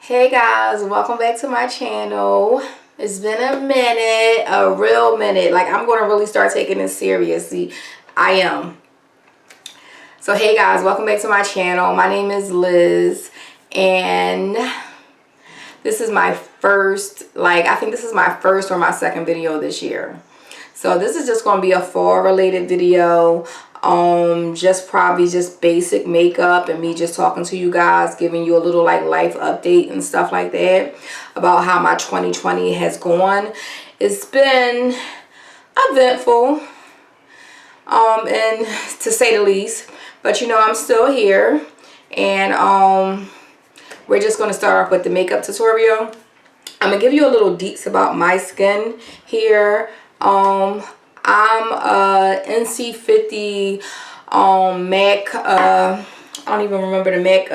Hey guys, welcome back to my channel. It's been a minute, a real minute. Like, I'm going to really start taking this seriously. I am. So hey guys, welcome back to my channel. My name is Liz, and this is my first, I think this is my first or my second video this year. So this is just going to be a fall related video. Probably just basic makeup and me just talking to you guys, giving you a little life update and stuff like that about how my 2020 has gone. It's been eventful, and to say the least, but I'm still here, and we're just going to start off with the makeup tutorial. I'm gonna give you a little deets about my skin here. I'm a NC50 MAC, I don't even remember the MAC,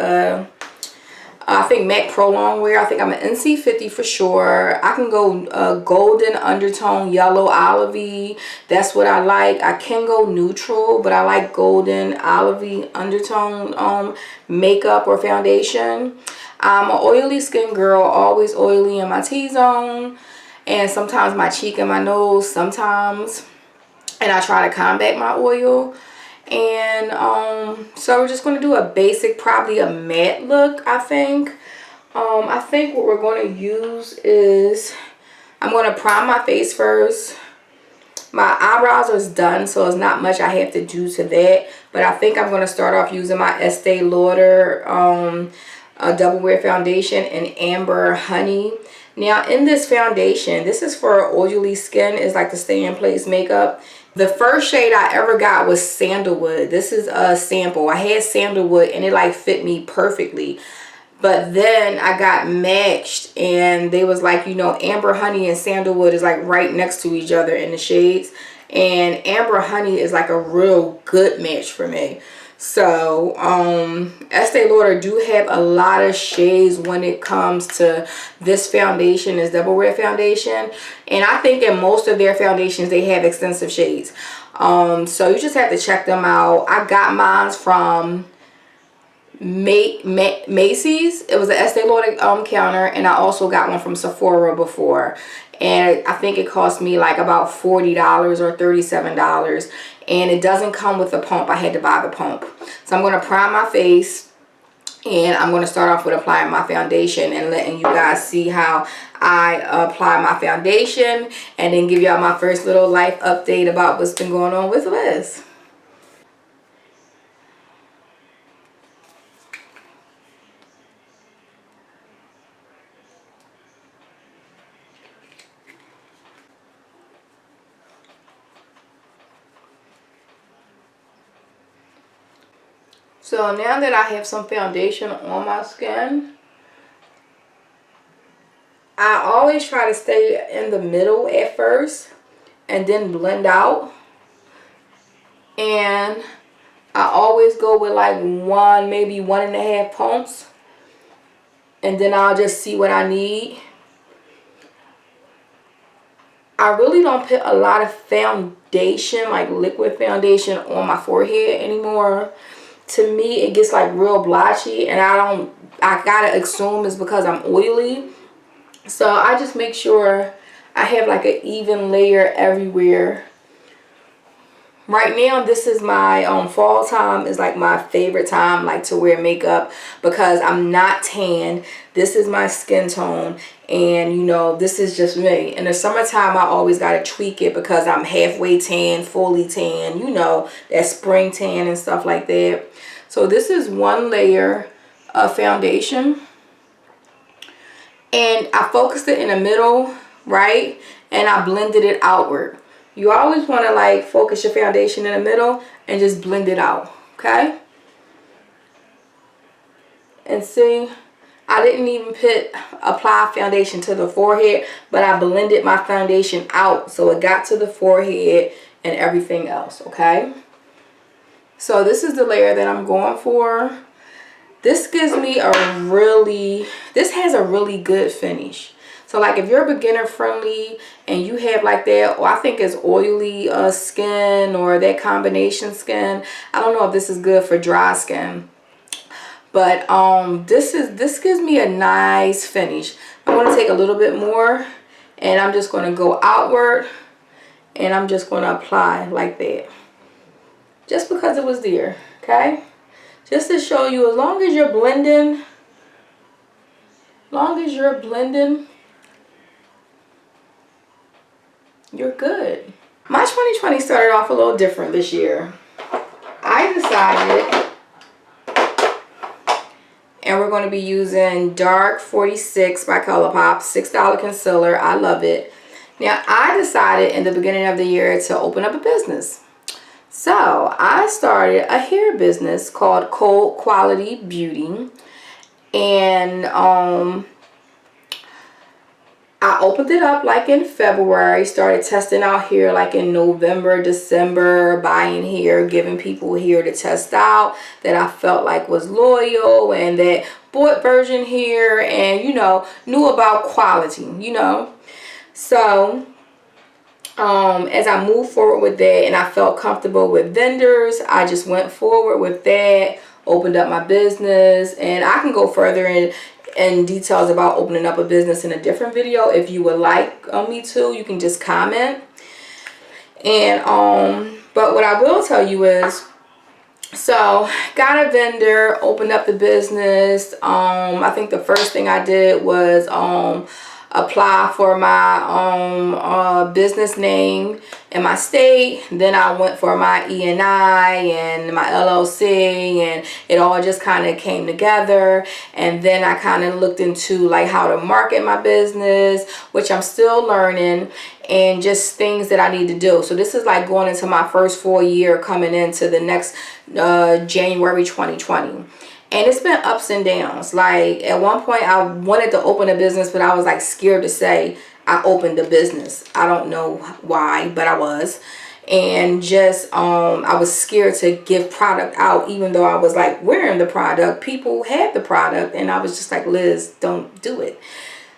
I think MAC Pro Longwear. I think I'm an NC50 for sure. I can go golden undertone, yellow, olivey. That's what I like. I can go neutral, but I like golden, olivey undertone makeup or foundation. I'm an oily skin girl, always oily in my T-zone, and sometimes my cheek and my nose sometimes. And I try to combat my oil. And so we're just going to do a basic, probably a matte look, I think. I think what we're going to use is, I'm going to prime my face first. My eyebrows are done, so it's not much I have to do to that. But I think I'm going to start off using my Estee Lauder Double Wear Foundation in Amber Honey. Now in this foundation, this is for oily skin, is like the stay in place makeup. The first shade I ever got was Sandalwood. This is a sample. I had Sandalwood and it fit me perfectly. But then I got matched and they was Amber Honey and Sandalwood is right next to each other in the shades. And Amber Honey is a real good match for me. So Estee Lauder do have a lot of shades when it comes to this foundation, this Double Wear Foundation, and I think in most of their foundations they have extensive shades. So you just have to check them out. I got mine from Macy's. It was an Estee Lauder counter, and I also got one from Sephora before, and I think it cost me about $40 or $37, and it doesn't come with the pump. I had to buy the pump. So I'm going to prime my face, and I'm going to start off with applying my foundation and letting you guys see how I apply my foundation, and then give y'all my first little life update about what's been going on with Liz. So now that I have some foundation on my skin, I always try to stay in the middle at first and then blend out. And I always go with one, maybe 1.5 pumps. And then I'll just see what I need. I really don't put a lot of foundation, liquid foundation, on my forehead anymore. To me, it gets real blotchy, and I gotta assume it's because I'm oily. So I just make sure I have an even layer everywhere. Right now, this is my fall time is my favorite time to wear makeup, because I'm not tan. This is my skin tone, and this is just me. In the summertime, I always gotta tweak it because I'm halfway tan, fully tan, that spring tan and stuff like that. So this is one layer of foundation, and I focused it in the middle, right, and I blended it outward. You always want to focus your foundation in the middle and just blend it out, okay? And see, I didn't even apply foundation to the forehead, but I blended my foundation out so it got to the forehead and everything else, okay? So this is the layer that I'm going for. This gives me this has a really good finish. So if you're beginner friendly and you have that, or I think it's oily skin or that combination skin, I don't know if this is good for dry skin. But this gives me a nice finish. I'm going to take a little bit more, and I'm just going to go outward, and I'm just going to apply like that. Just because it was there, okay? Just to show you, as long as you're blending, you're good. My 2020 started off a little different this year. I decided, and we're going to be using Dark 46 by ColourPop, $6 concealer. I love it. Now, I decided in the beginning of the year to open up a business. So, I started a hair business called Cold Quality Beauty. And I opened it up like in February, started testing out hair like in November, December, buying hair, giving people hair to test out that I felt like was loyal and that bought virgin hair and, you know, knew about quality, you know. So, as I moved forward with that and I felt comfortable with vendors, I just went forward with that, opened up my business, and I can go further in details about opening up a business in a different video. If you would like me to, you can just comment. And but what I will tell you is, so got a vendor, opened up the business. I think the first thing I did was apply for my business name in my state. Then I went for my E&I and my LLC, and it all just kind of came together. And then I kind of looked into like how to market my business, which I'm still learning, and just things that I need to do. So this is like going into my first full year, coming into the next January 2020. And it's been ups and downs. Like at one point I wanted to open a business, but I was like scared to say I opened a business. I don't know why, but I was. And just I was scared to give product out, even though I was like wearing the product. People had the product, and I was just like, Liz, don't do it.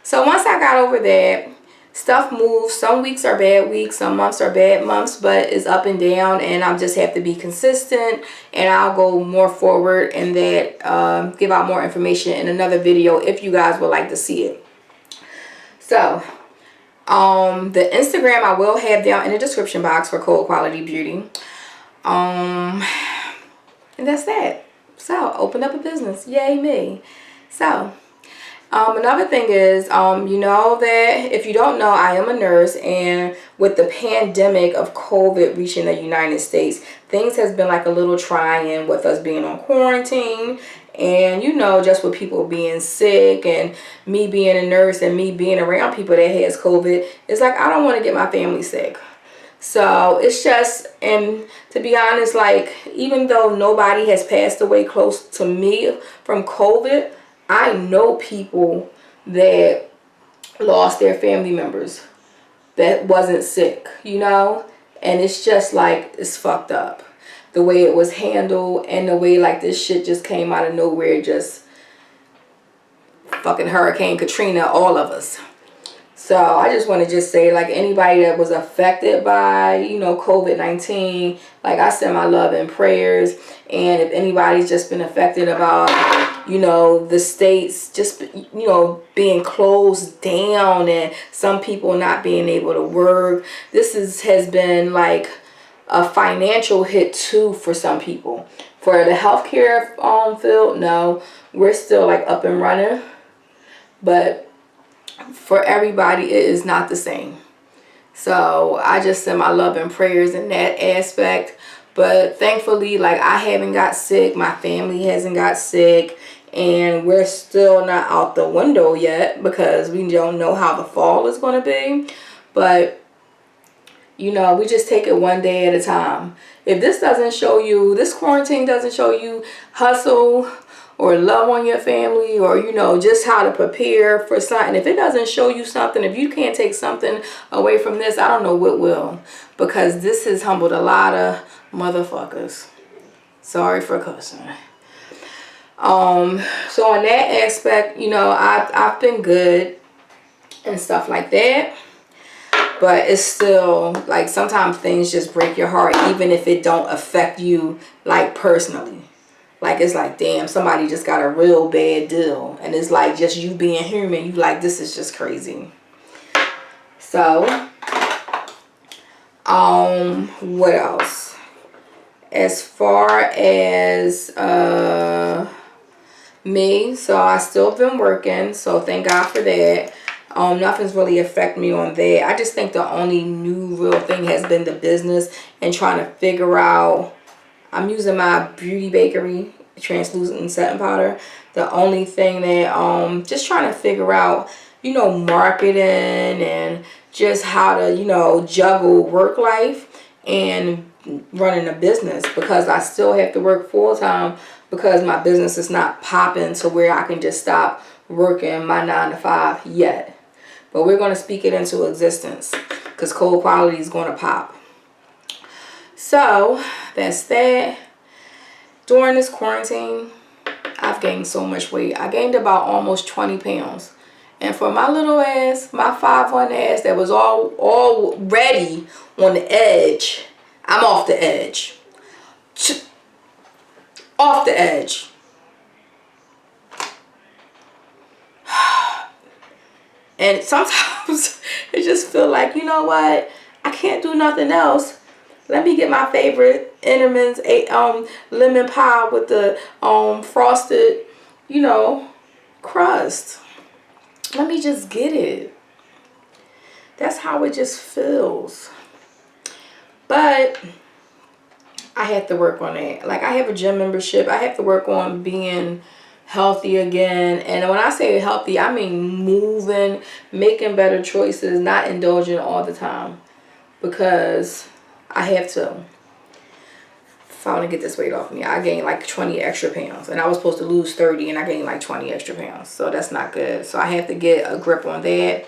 So once I got over that, stuff moves. Some weeks are bad weeks, some months are bad months, but it's up and down, and I just have to be consistent, and I'll go more forward and that give out more information in another video if you guys would like to see it. So the Instagram I will have down in the description box for Cold Quality Beauty. And that's that. So open up a business, yay me. So another thing is, you know that if you don't know, I am a nurse, and with the pandemic of COVID reaching the United States, things has been like a little trying with us being on quarantine, and you know, just with people being sick and me being a nurse and me being around people that has COVID, it's like I don't want to get my family sick. So it's just, and to be honest, like even though nobody has passed away close to me from COVID, I know people that lost their family members that wasn't sick, you know? And it's just like, it's fucked up. The way it was handled and the way like this shit just came out of nowhere, just fucking Hurricane Katrina, all of us. So I just want to just say, like, anybody that was affected by, you know, COVID-19, like I send my love and prayers. And if anybody's just been affected about, you know, the states just, you know, being closed down and some people not being able to work, this has been like a financial hit too for some people. For the healthcare field, no, we're still like up and running, but for everybody it is not the same. So I just send my love and prayers in that aspect. But thankfully, like, I haven't got sick, my family hasn't got sick, and we're still not out the window yet because we don't know how the fall is going to be. But you know, we just take it one day at a time. If this doesn't show you, this quarantine doesn't show you hustle or love on your family, or, you know, just how to prepare for something. If it doesn't show you something, if you can't take something away from this, I don't know what will. Because this has humbled a lot of motherfuckers. Sorry for cussing. So in that aspect, you know, I've been good and stuff like that. But it's still, like, sometimes things just break your heart, even if it don't affect you, like, personally. Like, it's like, damn, somebody just got a real bad deal. And it's like, just you being human, you like, this is just crazy. So, what else? As far as, me, so I still been working, so thank God for that. Nothing's really affected me on that. I just think the only new real thing has been the business and trying to figure out. I'm using my Beauty Bakery translucent setting powder. The only thing that just trying to figure out, you know, marketing and just how to, you know, juggle work life and running a business, because I still have to work full time because my business is not popping to where I can just stop working my 9 to 5 yet. But we're going to speak it into existence because cold quality is going to pop. So that's that. During this quarantine, I've gained so much weight. I gained about almost 20 pounds. And for my little ass, my 5'1" ass that was already on the edge, I'm off the edge. Off the edge. And sometimes it just feel like, you know what? I can't do nothing else. Let me get my favorite Enderman's lemon pie with the frosted, you know, crust. Let me just get it. That's how it just feels. But I have to work on it. Like, I have a gym membership. I have to work on being healthy again. And when I say healthy, I mean moving, making better choices, not indulging all the time. Because I have to. If I want to get this weight off me, I gained like 20 extra pounds. And I was supposed to lose 30 and I gained like 20 extra pounds. So that's not good. So I have to get a grip on that.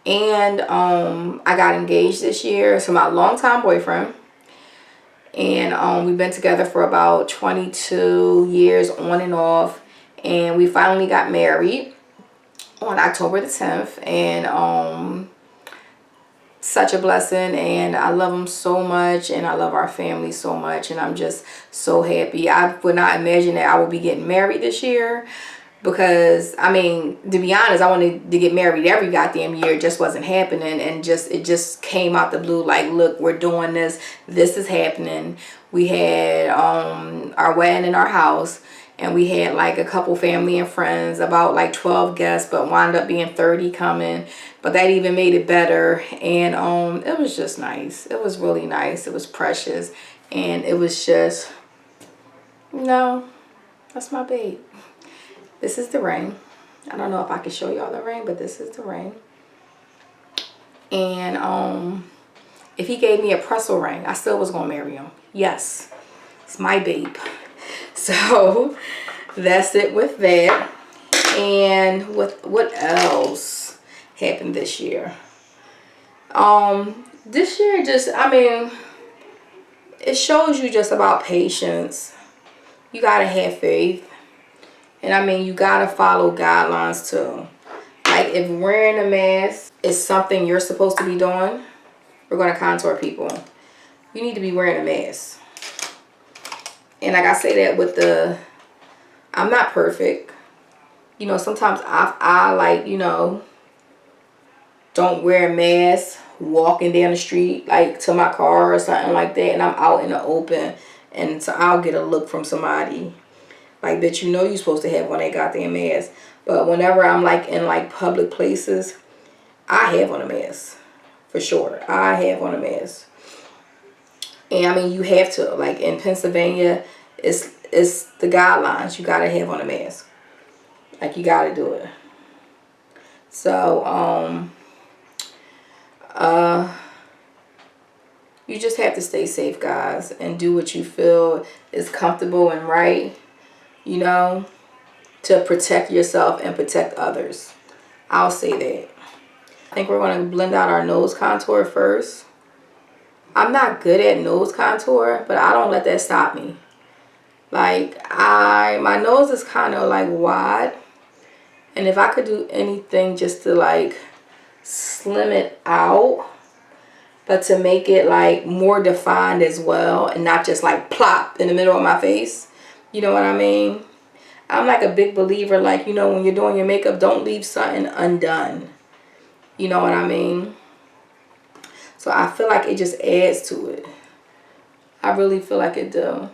And I got engaged this year to my longtime boyfriend. And we've been together for about 22 years on and off. And we finally got married on October the 10th. And such a blessing. And I love him so much. And I love our family so much. And I'm just so happy. I would not imagine that I would be getting married this year. Because, I mean, to be honest, I wanted to get married every goddamn year. It just wasn't happening. And it just came out the blue like, look, we're doing this. This is happening. We had our wedding in our house. And we had like a couple family and friends, about like 12 guests, but wound up being 30 coming. But that even made it better. And it was just nice. It was really nice. It was precious. And it was just, no, that's my babe. This is the ring. I don't know if I can show y'all the ring, but this is the ring. And if he gave me a pretzel ring, I still was going to marry him. Yes, it's my babe. So that's it with that. And what else happened this year? This year just, I mean, it shows you just about patience. You got to have faith. And I mean, you gotta follow guidelines too. Like, if wearing a mask is something you're supposed to be doing, we're gonna contour people. You need to be wearing a mask. And like I say that with I'm not perfect. You know, sometimes I like, you know, don't wear a mask walking down the street, like to my car or something like that. And I'm out in the open. And so I'll get a look from somebody. Like, bitch, you know you're supposed to have on that goddamn mask. But whenever I'm, like, in, like, public places, I have on a mask. For sure. I have on a mask. And, I mean, you have to. Like, in Pennsylvania, it's the guidelines. You got to have on a mask. Like, you got to do it. So, you just have to stay safe, guys. And do what you feel is comfortable and right. You know, to protect yourself and protect others. I'll say that. I think we're going to blend out our nose contour first. I'm not good at nose contour, but I don't let that stop me. Like, my nose is kind of like wide. And if I could do anything just to like slim it out, but to make it like more defined as well and not just like plop in the middle of my face, You know what I mean? I'm like a big believer, like, you know, when you're doing your makeup, don't leave something undone. You know what I mean? So I feel like it just adds to it. I really feel like it do.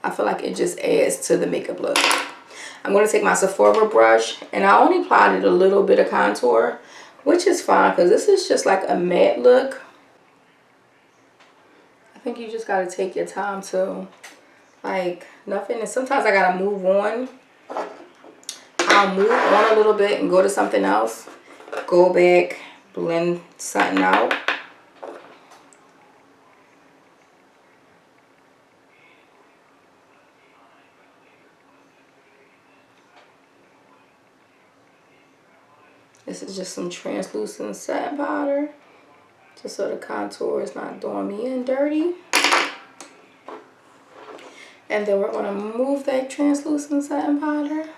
I feel like it just adds to the makeup look. I'm going to take my Sephora brush, and I only applied a little bit of contour, which is fine because this is just like a matte look. I think you just got to take your time to, like, nothing. And sometimes I got to move on. I'll move on a little bit and go to something else. Go back, blend something out. This is just some translucent satin powder, just so the contour is not doing me in dirty. And then we're going to move that translucent satin powder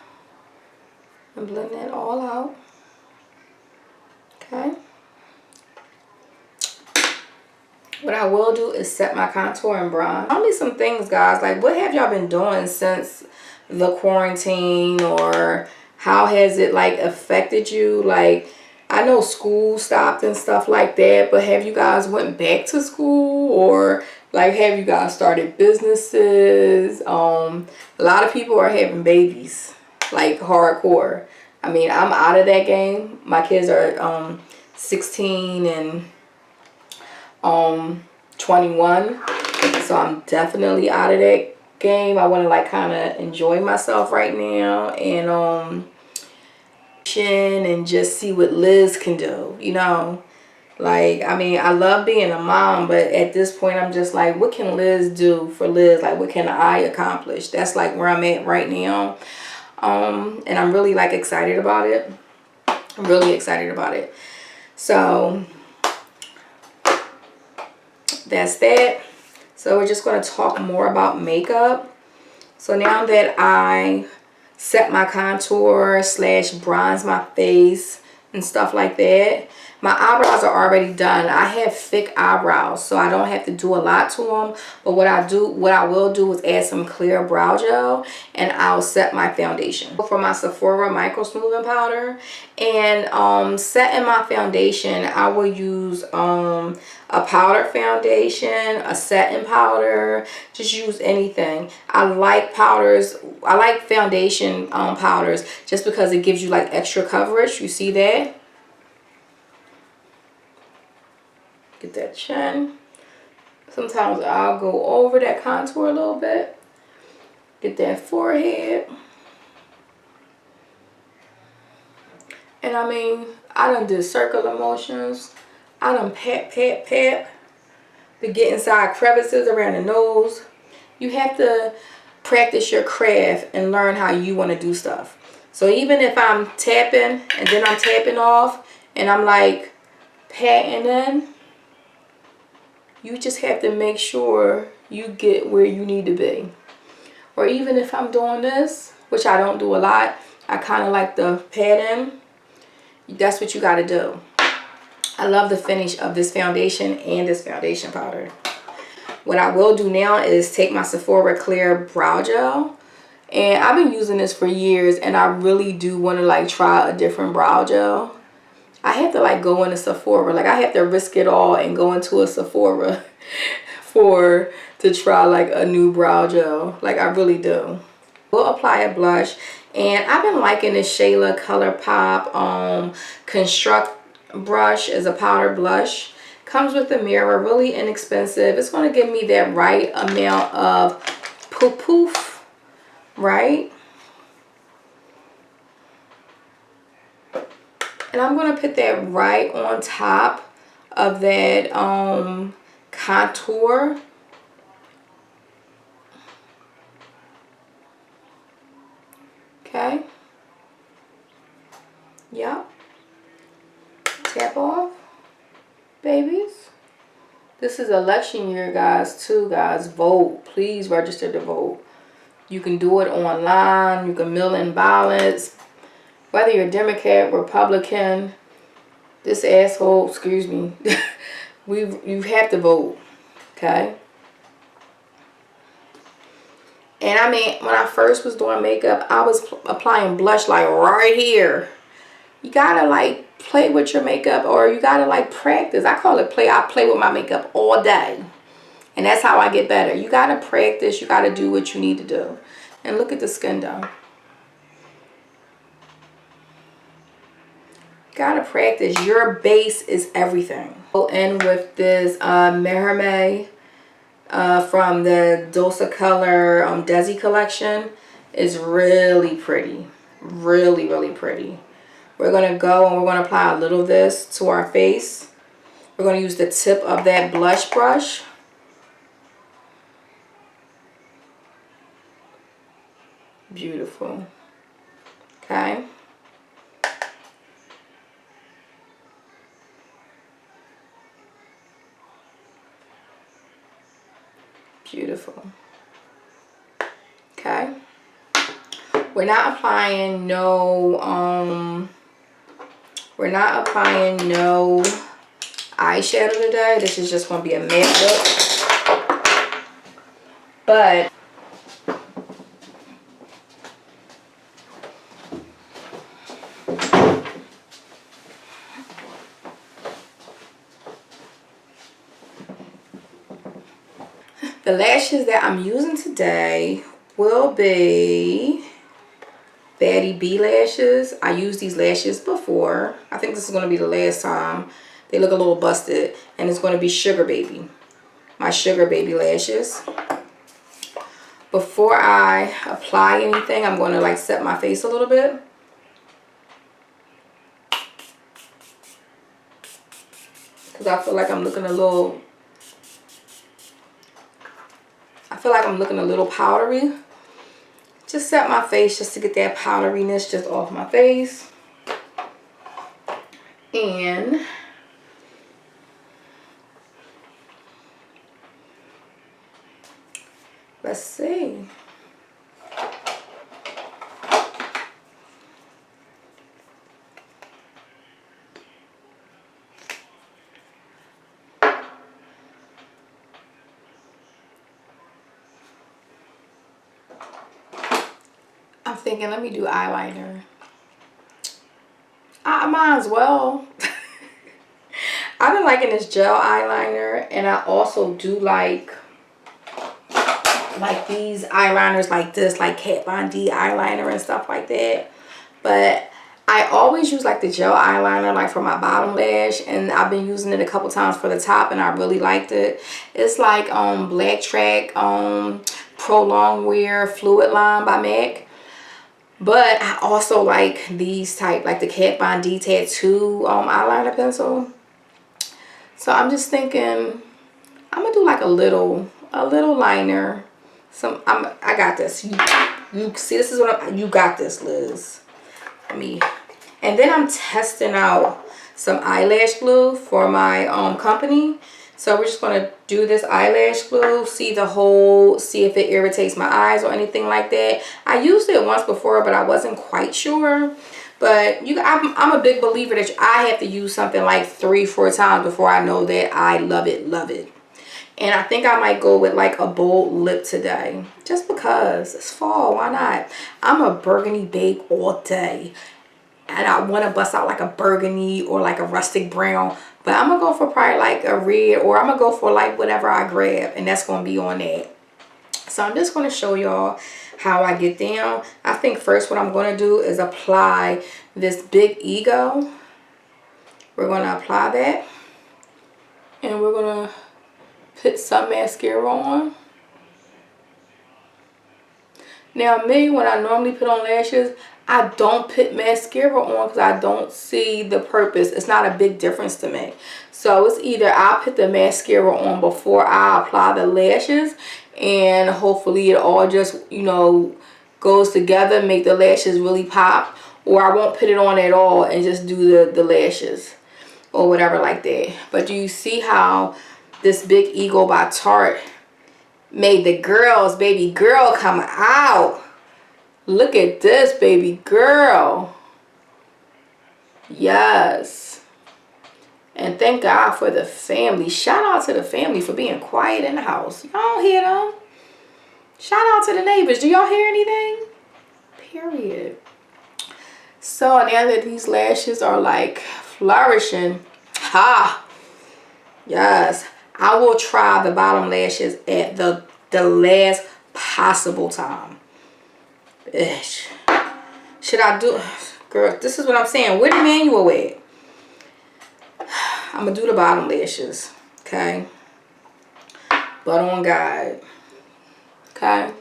and blend that all out. Okay. What I will do is set my contour and bronze. Tell me some things, guys. Like, what have y'all been doing since the quarantine, or how has it like affected you? Like, I know school stopped and stuff like that, but have you guys went back to school, or like have you guys started businesses? A lot of people are having babies, like hardcore. I mean, I'm out of that game. My kids are 16 and 21, so I'm definitely out of that game. I want to like kind of enjoy myself right now and just see what Liz can do, you know. Like, I mean, I love being a mom, but at this point I'm just like, what can Liz do for Liz? Like, what can I accomplish? That's like where I'm at right now. And I'm really like excited about it. I'm really excited about it. So that's that. So we're just going to talk more about makeup. So now that I set my contour slash bronze my face and stuff like that, my eyebrows are already done. I have thick eyebrows, so I don't have to do a lot to them. But what I will do is add some clear brow gel, and I'll set my foundation. For my Sephora micro smoothing powder and setting my foundation, I will use a powder foundation, a setting powder. Just use anything. I like powders. I like foundation powders just because it gives you like extra coverage. You see that? Get that chin. Sometimes I'll go over that contour a little bit. Get that forehead. And I mean, I done did circular motions. I done pat, pat, pat to get inside crevices around the nose. You have to practice your craft and learn how you want to do stuff. So even if I'm tapping and then I'm tapping off and I'm like patting in, you just have to make sure you get where you need to be. Or even if I'm doing this, which I don't do a lot, I kind of like the pat in. That's what you got to do. I love the finish of this foundation and this foundation powder. What I will do now is take my Sephora Clear Brow Gel. And I've been using this for years, and I really do want to like try a different brow gel. I have to like go into Sephora. Like, I have to risk it all and go into a Sephora to try like a new brow gel. Like, I really do. We'll apply a blush, and I've been liking this Shayla ColourPop Construct brush as a powder blush. Comes with a mirror, really inexpensive. It's going to give me that right amount of poof, right? And I'm going to put that right on top of that contour. Okay. Yep. Tap off, babies. This is election year, guys, too, guys. Vote. Please register to vote. You can do it online. You can mail in ballots. Whether you're Democrat, Republican, this asshole, excuse me, you have to vote, okay? And I mean, when I first was doing makeup, I was applying blush like right here. You gotta like play with your makeup, or you gotta like practice. I call it play. I play with my makeup all day. And that's how I get better. You gotta practice. You gotta do what you need to do. And look at the skin though. Gotta practice. Your base is everything. Go in with this Merame from the Dosa Color Desi collection. Is really pretty. Really, really pretty. We're gonna go and we're gonna apply a little of this to our face. We're gonna use the tip of that blush brush. Beautiful. Okay. Beautiful. Okay. We're not applying no eyeshadow today. This is just going to be a matte look. But the lashes that I'm using today will be Baddie B lashes. I used these lashes before. I think this is going to be the last time. They look a little busted. And it's going to be Sugar Baby. My Sugar Baby lashes. Before I apply anything, I'm going to like set my face a little bit. Because I feel like I'm looking a little... powdery. Just set my face just to get that powderiness just off my face. And let's see. I'm thinking, let me do eyeliner. I might as well. I've been liking this gel eyeliner, and I also do like these eyeliners like this, like Kat Von D eyeliner and stuff like that. But I always use like the gel eyeliner like for my bottom lash, and I've been using it a couple times for the top, and I really liked it. It's like Black Track Pro Long Wear Fluid Line by MAC. But I also like these type, like the Kat Von D Tattoo eyeliner pencil. So I'm just thinking I'm gonna do like a little liner. I got this. You see, this is what you got this, Liz. And then I'm testing out some eyelash glue for my company. So we're just gonna do this eyelash glue, see if it irritates my eyes or anything like that. I used it once before, but I wasn't quite sure. But I'm a big believer that I have to use something like 3-4 times before I know that I love it. And I think I might go with like a bold lip today, just because it's fall. Why not? I'm a burgundy babe all day, and I want to bust out like a burgundy or like a rustic brown. But I'm going to go for probably like a red, or I'm going to go for like whatever I grab. And that's going to be on that. So I'm just going to show y'all how I get down. I think first what I'm going to do is apply this Big Ego. We're going to apply that. And we're going to put some mascara on. Now me, when I normally put on lashes, I don't put mascara on because I don't see the purpose. It's not a big difference to me. So it's either I put the mascara on before I apply the lashes, and hopefully it all just, you know, goes together, make the lashes really pop, or I won't put it on at all and just do the lashes or whatever like that. But do you see how this Big Ego by Tarte made the girls, baby girl, come out? Look at this, baby girl. Yes. And thank God for the family. Shout out to the family for being quiet in the house. Y'all don't hear them? Shout out to the neighbors. Do y'all hear anything? Period. So now that these lashes are like flourishing, yes, I will try the bottom lashes at the last possible time. Ish. Should I do, girl, this is what I'm saying. Where the manual at? I'm gonna do the bottom lashes, okay? But on God, okay?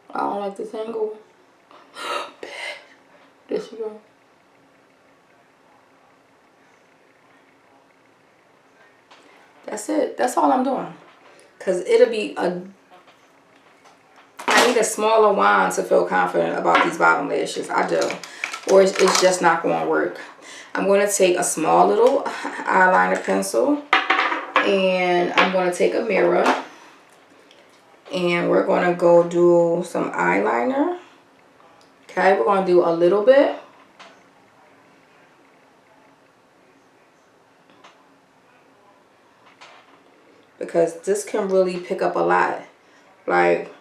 I don't like this angle. There you go. That's it. That's all I'm doing. Because it'll be a... I need a smaller wand to feel confident about these bottom lashes. I do. Or it's just not going to work. I'm going to take a small little eyeliner pencil. And I'm going to take a mirror. And we're going to go do some eyeliner. Okay, we're going to do a little bit. Because this can really pick up a lot. Like,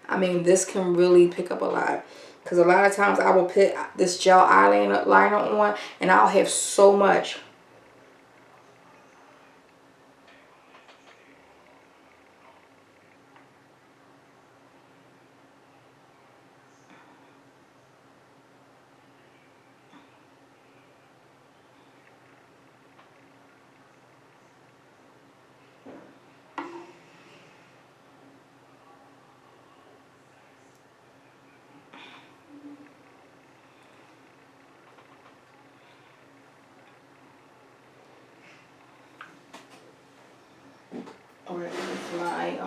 I mean, this can really pick up a lot. Because a lot of times I will put this gel eyeliner on and I'll have so much. Or it's my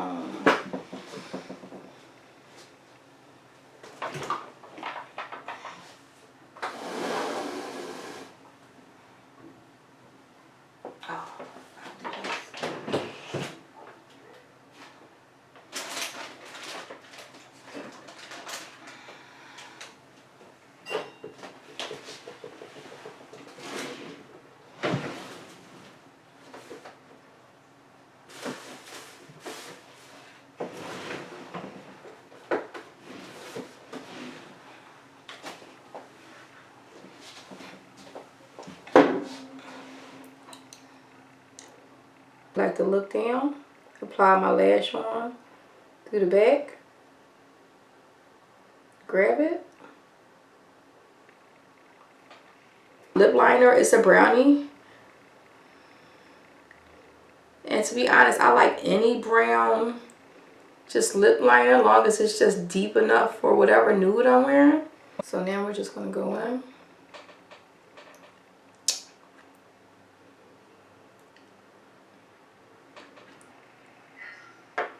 like to look down, apply my lash on through the back, grab it. Lip liner is a brownie. And to be honest, I like any brown, just lip liner, as long as it's just deep enough for whatever nude I'm wearing. So now we're just going to go in.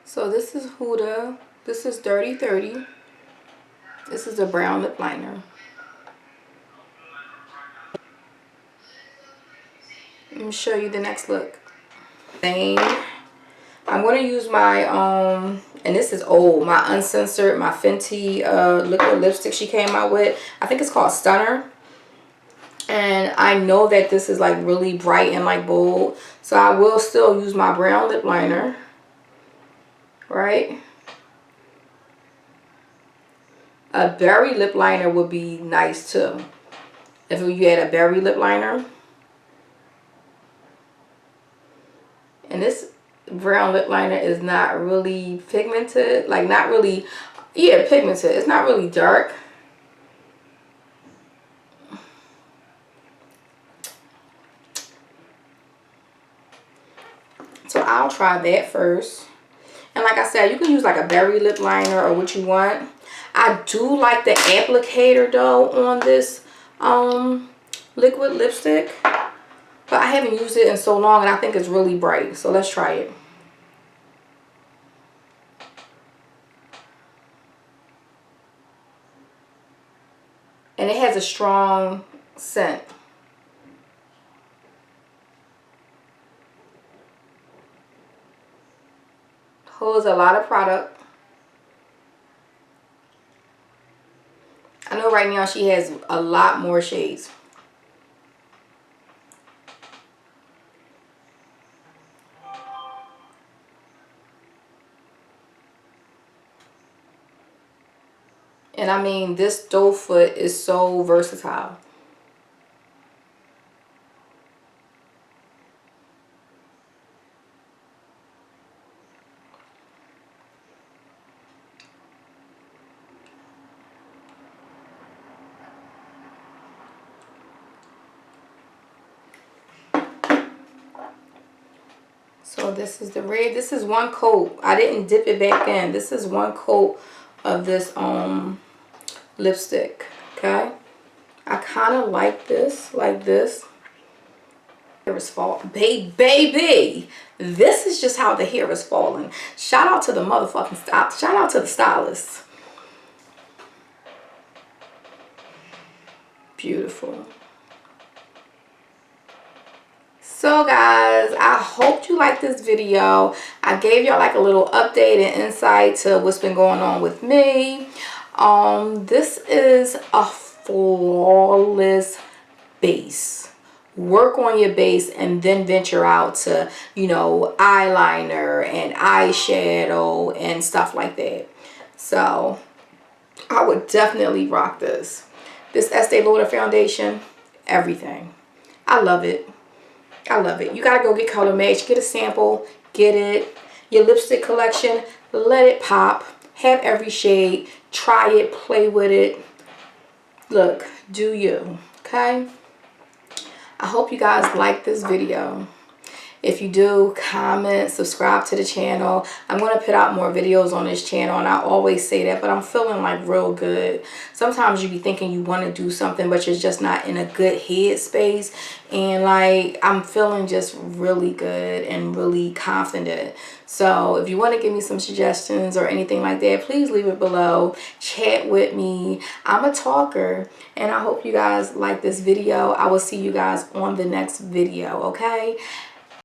So this is Huda. This is Dirty 30. This is a brown lip liner. Let me show you the next look. Same. I'm going to use my, and this is old, my uncensored, my Fenty liquid lipstick she came out with. I think it's called Stunner. And I know that this is like really bright and like bold. So I will still use my brown lip liner. Right? A berry lip liner would be nice too. If you had a berry lip liner. And this brown lip liner is not really pigmented. Like not really, yeah, pigmented. It's not really dark. So I'll try that first. And like I said, you can use like a berry lip liner or what you want. I do like the applicator though on this liquid lipstick. But I haven't used it in so long and I think it's really bright. So let's try it. And it has a strong scent. was a lot of product. I know right now she has a lot more shades. And I mean, this doe foot is so versatile. So this is the red. This is one coat. I didn't dip it back in. This is one coat of this lipstick. Okay. I kind of like this, like this. Hair is falling. Baby, this is just how the hair is falling. Shout out to the motherfucking stylist. Shout out to the stylist. Beautiful. So guys, I hope you liked this video. I gave y'all like a little update and insight to what's been going on with me. This is a flawless base. Work on your base and then venture out to, you know, eyeliner and eyeshadow and stuff like that. So I would definitely rock this. This Estee Lauder foundation, everything. I love it. I love it. You gotta go get color match, get a sample, get it. Your lipstick collection, let it pop. Have every shade. Try it, play with it. Look, do you, okay? I hope you guys like this video. If you do, comment, subscribe to the channel. I'm going to put out more videos on this channel, and I always say that, but I'm feeling like real good. Sometimes you be thinking you want to do something, but you're just not in a good head space. And like, I'm feeling just really good and really confident. So if you want to give me some suggestions or anything like that, please leave it below. Chat with me. I'm a talker, and I hope you guys like this video. I will see you guys on the next video, okay?